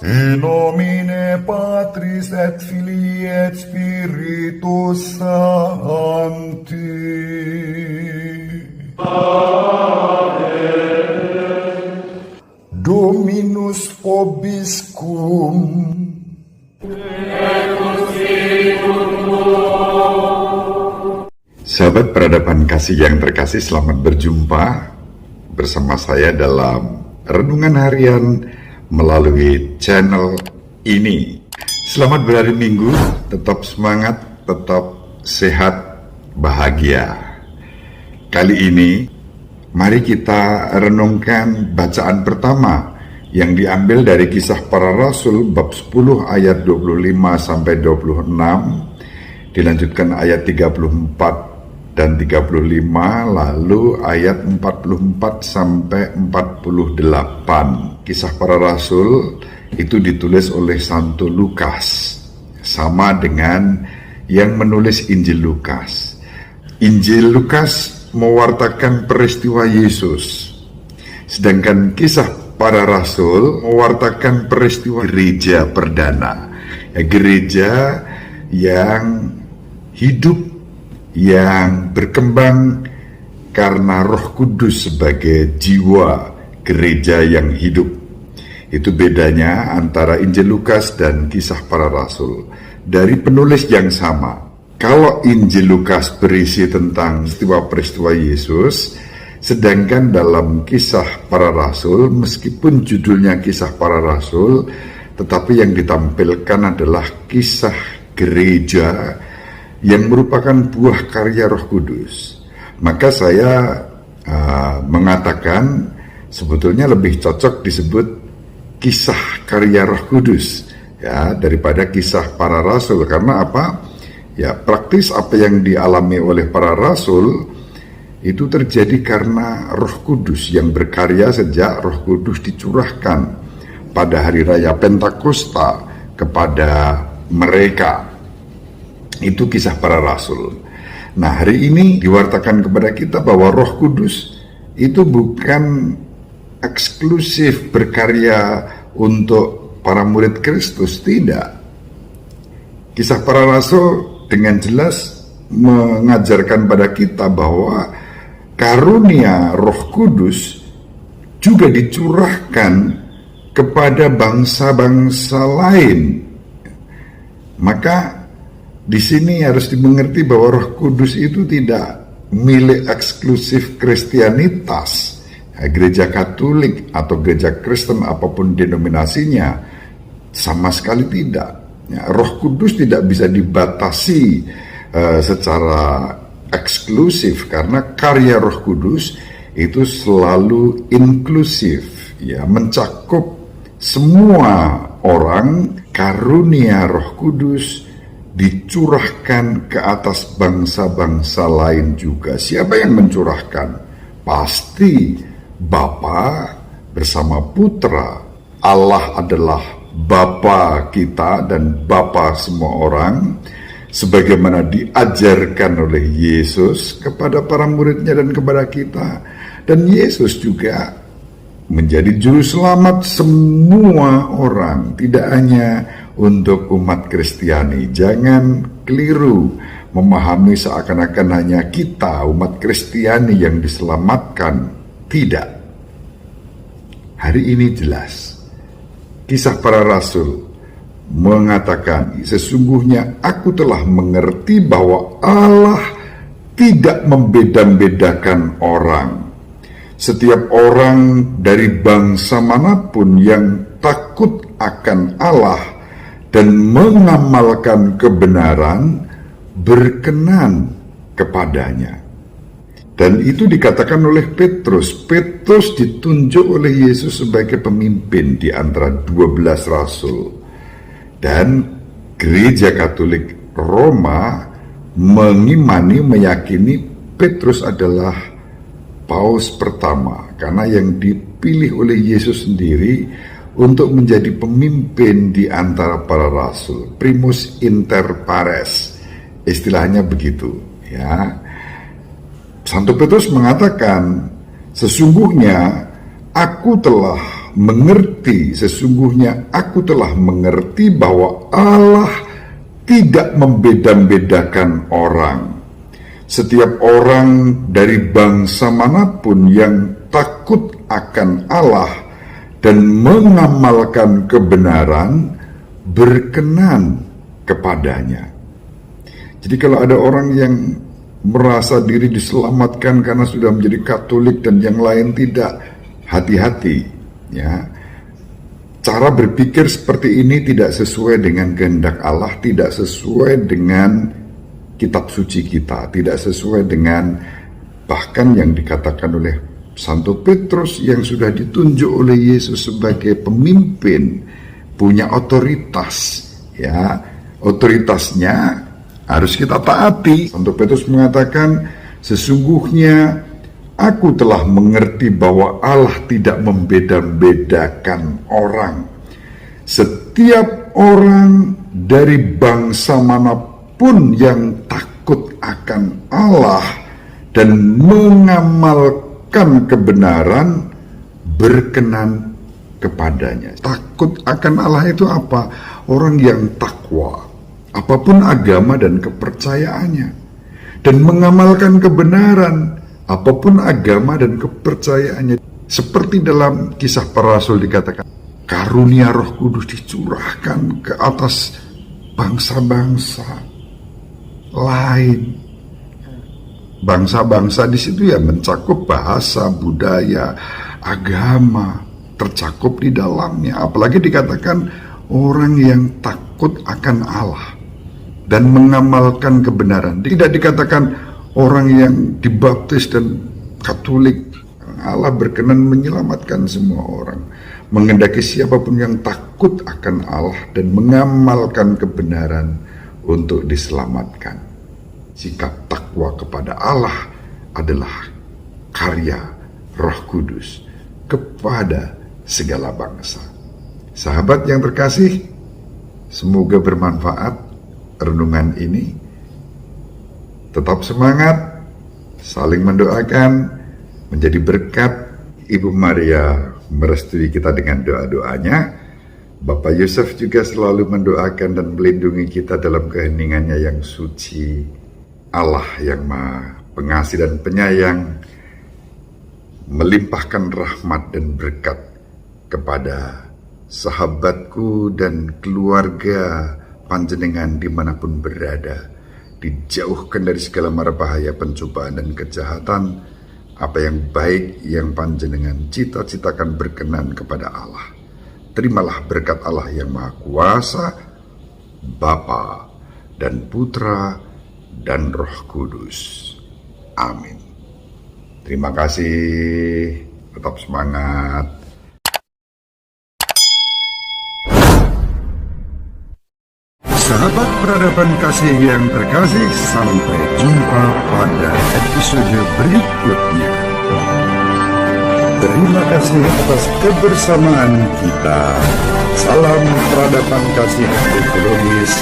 In nomine Patris et Filii et Spiritus Sancti. Dominus vobiscum. Sahabat peradaban kasih yang terkasih, selamat berjumpa bersama saya dalam Renungan Harian melalui channel ini. Selamat berhari Minggu, tetap semangat, tetap sehat, bahagia. Kali ini, mari kita renungkan bacaan pertama yang diambil dari Kisah Para Rasul bab 10 ayat 25 sampai 26, dilanjutkan ayat 34 dan 35, lalu ayat 44 sampai 48. Kisah Para Rasul itu ditulis oleh Santo Lukas, sama dengan yang menulis Injil Lukas. Injil Lukas mewartakan peristiwa Yesus, sedangkan Kisah Para Rasul mewartakan peristiwa gereja perdana, gereja yang hidup, yang berkembang karena Roh Kudus sebagai jiwa gereja yang hidup. Itu bedanya antara Injil Lukas dan Kisah Para Rasul. Dari penulis yang sama. Kalau Injil Lukas berisi tentang peristiwa-peristiwa Yesus, sedangkan dalam Kisah Para Rasul, meskipun judulnya Kisah Para Rasul, tetapi yang ditampilkan adalah kisah gereja yang merupakan buah karya Roh Kudus. Maka saya mengatakan sebetulnya lebih cocok disebut kisah karya Roh Kudus ya daripada Kisah Para Rasul. Karena apa? Ya, praktis apa yang dialami oleh para rasul itu terjadi karena Roh Kudus yang berkarya sejak Roh Kudus dicurahkan pada hari raya Pentakosta kepada mereka. Itu Kisah Para Rasul. Nah, hari ini diwartakan kepada kita bahwa Roh Kudus itu bukan eksklusif berkarya untuk para murid Kristus, tidak. Kisah Para Rasul dengan jelas mengajarkan pada kita bahwa karunia Roh Kudus juga dicurahkan kepada bangsa-bangsa lain. Maka di sini harus dimengerti bahwa Roh Kudus itu tidak milik eksklusif Kristianitas, gereja Katolik atau gereja Kristen apapun denominasinya, sama sekali tidak. Ya, Roh Kudus tidak bisa dibatasi secara eksklusif karena karya Roh Kudus itu selalu inklusif, ya, mencakup semua orang. Karunia Roh Kudus dicurahkan ke atas bangsa-bangsa lain juga. Siapa yang mencurahkan? Pasti Bapa bersama Putra. Allah adalah Bapa kita dan Bapa semua orang, sebagaimana diajarkan oleh Yesus kepada para muridnya dan kepada kita. Dan Yesus juga menjadi juru selamat semua orang, tidak hanya untuk umat Kristiani. Jangan keliru memahami seakan-akan hanya kita umat Kristiani yang diselamatkan. Tidak. Hari ini jelas Kisah Para Rasul mengatakan, sesungguhnya aku telah mengerti bahwa Allah tidak membeda-bedakan orang. Setiap orang dari bangsa manapun yang takut akan Allah dan mengamalkan kebenaran berkenan kepadanya. Dan itu dikatakan oleh Petrus. Petrus ditunjuk oleh Yesus sebagai pemimpin di antara 12 rasul. Dan gereja Katolik Roma meyakini Petrus adalah Paus pertama, karena yang dipilih oleh Yesus sendiri untuk menjadi pemimpin di antara para rasul, primus inter pares, istilahnya begitu ya. Santo Petrus mengatakan, sesungguhnya aku telah mengerti, sesungguhnya aku telah mengerti bahwa Allah tidak membeda-bedakan orang. Setiap orang dari bangsa manapun yang takut akan Allah dan mengamalkan kebenaran berkenan kepadanya. Jadi kalau ada orang yang merasa diri diselamatkan karena sudah menjadi Katolik dan yang lain tidak, hati-hati ya. Cara berpikir seperti ini tidak sesuai dengan kehendak Allah, tidak sesuai dengan kitab suci kita, tidak sesuai dengan bahkan yang dikatakan oleh Santo Petrus yang sudah ditunjuk oleh Yesus sebagai pemimpin, punya otoritas ya. Otoritasnya harus kita taati. Santo Petrus mengatakan, sesungguhnya aku telah mengerti bahwa Allah tidak membeda-bedakan orang. Setiap orang dari bangsa manapun yang takut akan Allah dan mengamalkan kebenaran berkenan kepadanya. Takut akan Allah itu apa? Orang yang takwa, apapun agama dan kepercayaannya, dan mengamalkan kebenaran, apapun agama dan kepercayaannya. Seperti dalam Kisah Para Rasul dikatakan, karunia Roh Kudus dicurahkan ke atas bangsa-bangsa lain. Bangsa-bangsa di situ ya mencakup bahasa, budaya, agama, tercakup di dalamnya. Apalagi dikatakan orang yang takut akan Allah dan mengamalkan kebenaran. Tidak dikatakan orang yang dibaptis dan Katolik. Allah berkenan menyelamatkan semua orang, menghendaki siapapun yang takut akan Allah dan mengamalkan kebenaran untuk diselamatkan. Sikap takwa kepada Allah adalah karya Roh Kudus kepada segala bangsa. Sahabat yang terkasih, semoga bermanfaat renungan ini. Tetap semangat, saling mendoakan, menjadi berkat. Ibu Maria merestui kita dengan doa-doanya. Bapak Yusuf juga selalu mendoakan dan melindungi kita dalam keheningannya yang suci. Allah yang Maha Pengasih dan Penyayang melimpahkan rahmat dan berkat kepada sahabatku dan keluarga panjenengan dimanapun berada, dijauhkan dari segala mara bahaya, pencobaan dan kejahatan. Apa yang baik yang panjenengan cita-citakan berkenan kepada Allah. Terimalah berkat Allah yang Maha Kuasa, Bapa dan Putra dan Roh Kudus. Amin. Terima kasih. Tetap semangat. Sahabat peradaban kasih yang terkasih, sampai jumpa pada episode berikutnya. Terima kasih atas kebersamaan kita. Salam peradaban kasih ekologis.